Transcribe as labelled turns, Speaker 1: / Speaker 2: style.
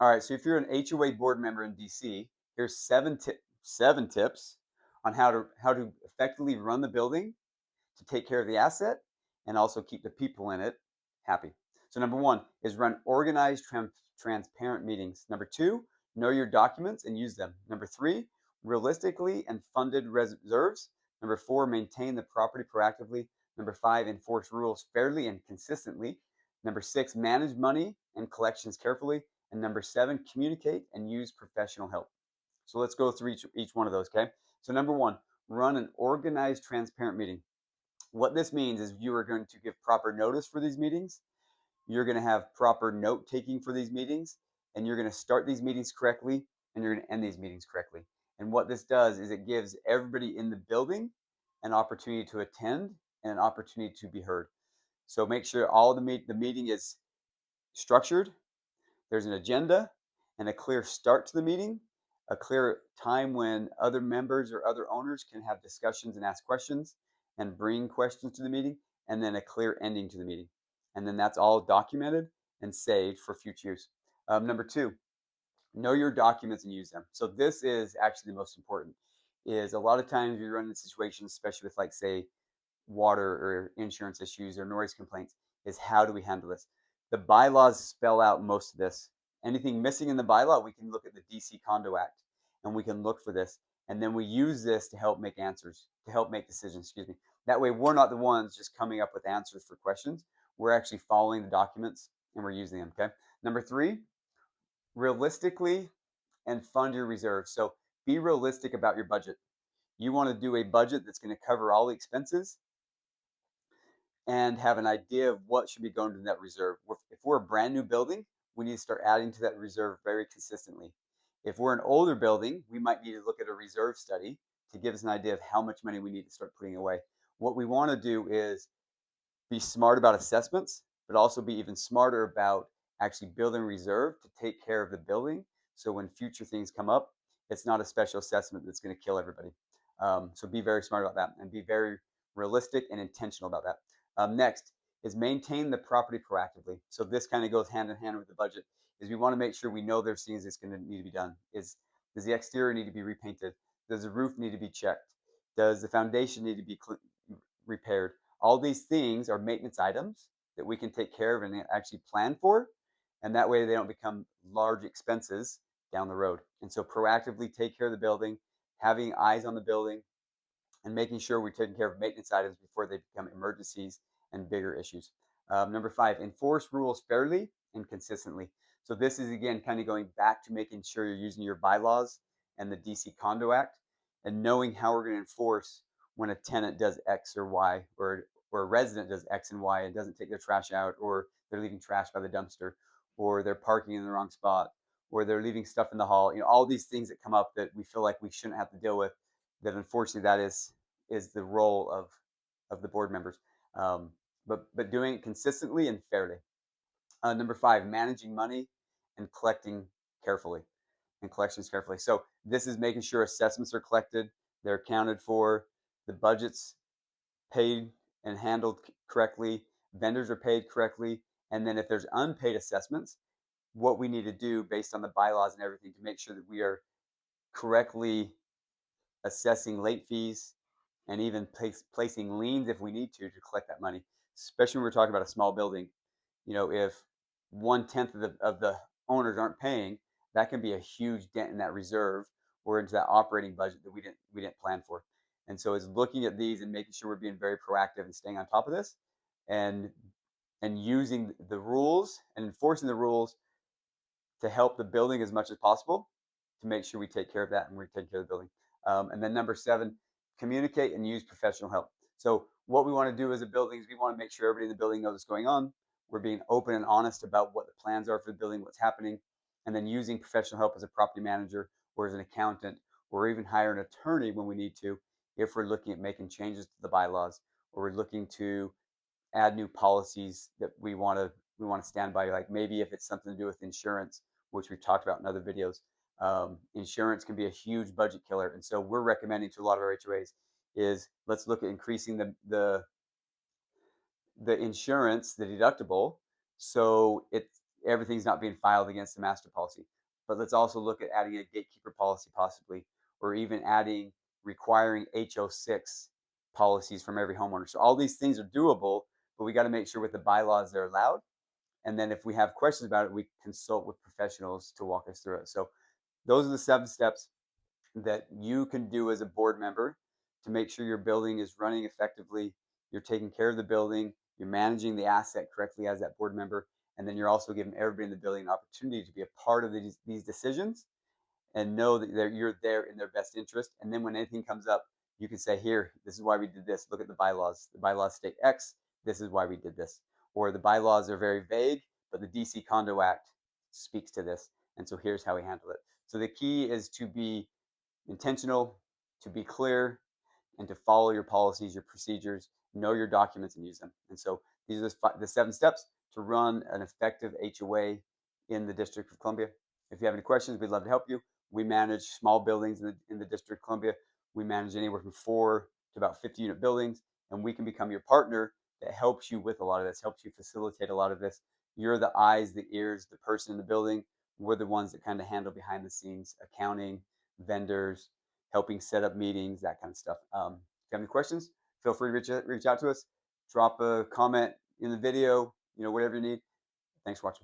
Speaker 1: All right, so if you're an HOA board member in DC, here's seven tips on how to effectively run the building to take care of the asset and also keep the people in it happy. So number one is run organized, transparent meetings. Number two, know your documents and use them. Number three, realistically and funded reserves. Number four, maintain the property proactively. Number five, enforce rules fairly and consistently. Number six, manage money and collections carefully. And number seven, communicate and use professional help. So let's go through each one of those, okay? So number one, run an organized, transparent meeting. What this means is you are going to give proper notice for these meetings. You're going to have proper note taking for these meetings, and you're going to start these meetings correctly, and you're going to end these meetings correctly. And what this does is it gives everybody in the building an opportunity to attend and an opportunity to be heard. So make sure all the meeting is structured. There's an agenda and a clear start to the meeting, a clear time when other members or other owners can have discussions and ask questions and bring questions to the meeting, and then a clear ending to the meeting. And then that's all documented and saved for future use. Number two, know your documents and use them. So this is actually the most important. Is a lot of times we run into situations, especially with like say water or insurance issues or noise complaints, is how do we handle this? The bylaws spell out most of this. Anything missing in the bylaw, we can look at the DC Condo Act and we can look for this. And then we use this to help make answers, to help make decisions, excuse me. That way, we're not the ones just coming up with answers for questions. We're actually following the documents and we're using them, okay? Number three, realistically and fund your reserves. So be realistic about your budget. You want to do a budget that's going to cover all the expenses and have an idea of what should be going to that reserve. If we're a brand new building, we need to start adding to that reserve very consistently. If we're an older building, we might need to look at a reserve study to give us an idea of how much money we need to start putting away. What we want to do is be smart about assessments, but also be even smarter about actually building reserve to take care of the building. So when future things come up, it's not a special assessment that's going to kill everybody. So be very smart about that and be very realistic and intentional about that. Next is maintain the property proactively. So this kind of goes hand in hand with the budget. Is we want to make sure we know there's things that's going to need to be done. Does the exterior need to be repainted? Does the roof need to be checked? Does the foundation need to be repaired? All these things are maintenance items that we can take care of and actually plan for. And that way they don't become large expenses down the road. And so proactively take care of the building, having eyes on the building, and making sure we're taking care of maintenance items before they become emergencies and bigger issues. Number five, enforce rules fairly and consistently. So this is again kind of going back to making sure you're using your bylaws and the DC Condo Act and knowing how we're going to enforce when a tenant does X or Y, or a resident does X and Y and doesn't take their trash out, or they're leaving trash by the dumpster, or they're parking in the wrong spot, or they're leaving stuff in the hall. All these things that come up that we feel like we shouldn't have to deal with, that unfortunately that is the role of the board members. But doing it consistently and fairly. Number five, managing money and collecting carefully and collections carefully. So this is making sure assessments are collected, they're accounted for, the budgets paid and handled correctly, vendors are paid correctly, and then if there's unpaid assessments, what we need to do based on the bylaws and everything to make sure that we are correctly assessing late fees and even placing liens if we need to collect that money, especially when we're talking about a small building. If 1/10 of the owners aren't paying, that can be a huge dent in that reserve or into that operating budget that we didn't plan for. And so it's looking at these and making sure we're being very proactive and staying on top of this, and using the rules and enforcing the rules to help the building as much as possible to make sure we take care of that and we take care of the building. And then number seven, communicate and use professional help. So what we want to do as a building is we want to make sure everybody in the building knows what's going on. We're being open and honest about what the plans are for the building, what's happening, and then using professional help as a property manager or as an accountant, or even hire an attorney when we need to, if we're looking at making changes to the bylaws, or we're looking to add new policies that we want to stand by. Like maybe if it's something to do with insurance, which we've talked about in other videos. Insurance can be a huge budget killer, and so we're recommending to a lot of our HOAs is let's look at increasing the insurance, the deductible, so everything's not being filed against the master policy. But let's also look at adding a gatekeeper policy possibly, or even adding requiring HO6 policies from every homeowner. So all these things are doable, but we got to make sure with the bylaws they're allowed. And then if we have questions about it, we consult with professionals to walk us through it. So those are the 7 steps that you can do as a board member to make sure your building is running effectively, you're taking care of the building, you're managing the asset correctly as that board member, and then you're also giving everybody in the building an opportunity to be a part of these decisions and know that you're there in their best interest. And then when anything comes up, you can say, here, this is why we did this. Look at the bylaws. The bylaws state X. This is why we did this. Or the bylaws are very vague, but the DC Condo Act speaks to this. And so here's how we handle it. So the key is to be intentional, to be clear, and to follow your policies, your procedures, know your documents, and use them. And so these are the 7 steps to run an effective HOA in the District of Columbia. If you have any questions, we'd love to help you. We manage small buildings in the District of Columbia. We manage anywhere from 4 to about 50 unit buildings, and we can become your partner that helps you with a lot of this, helps you facilitate a lot of this. You're the eyes, the ears, the person in the building. We're the ones that kind of handle behind the scenes, accounting, vendors, helping set up meetings, that kind of stuff. If you have any questions, feel free to reach out to us. Drop a comment in the video, whatever you need. Thanks for watching.